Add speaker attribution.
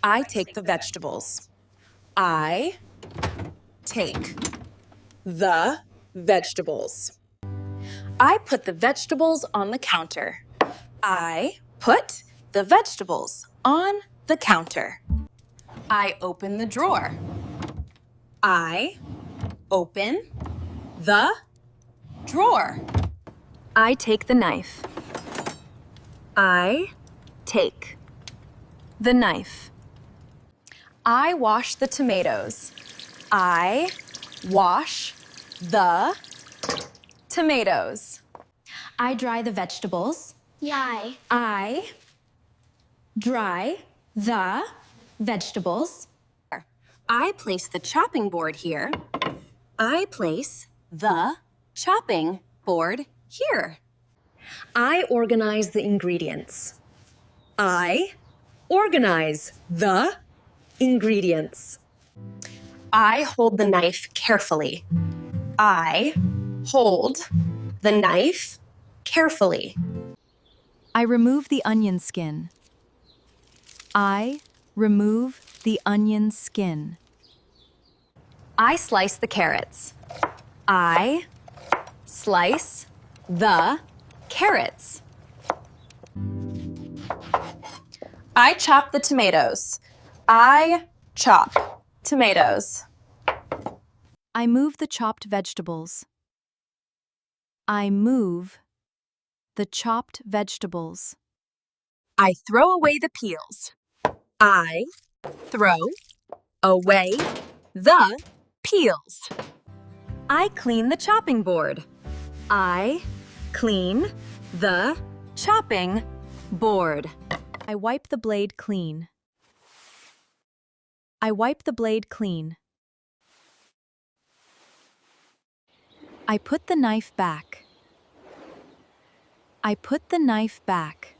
Speaker 1: I take the vegetables. I take the vegetables. I put the vegetables on the counter. I put the vegetables on the counter. I open the drawer. I open the drawer.
Speaker 2: I take the knife. I take the knife.
Speaker 1: I wash the tomatoes. I wash the tomatoes. I dry the vegetables.
Speaker 3: Yai.
Speaker 1: I dry the vegetables.
Speaker 2: I place the chopping board here. I place the chopping board here.
Speaker 4: I organize the ingredients. I organize the ingredients.
Speaker 2: I hold the knife carefully. I hold the knife carefully.
Speaker 5: I remove the onion skin. I remove the onion skin.
Speaker 2: I slice the carrots. I slice the carrots. I chop the tomatoes. I chop tomatoes.
Speaker 5: I move the chopped vegetables. I move the chopped vegetables.
Speaker 2: I throw away the peels. I throw away the peels. I clean the chopping board. I clean the chopping board.
Speaker 5: I wipe the blade clean. I wipe the blade clean. I put the knife back. I put the knife back.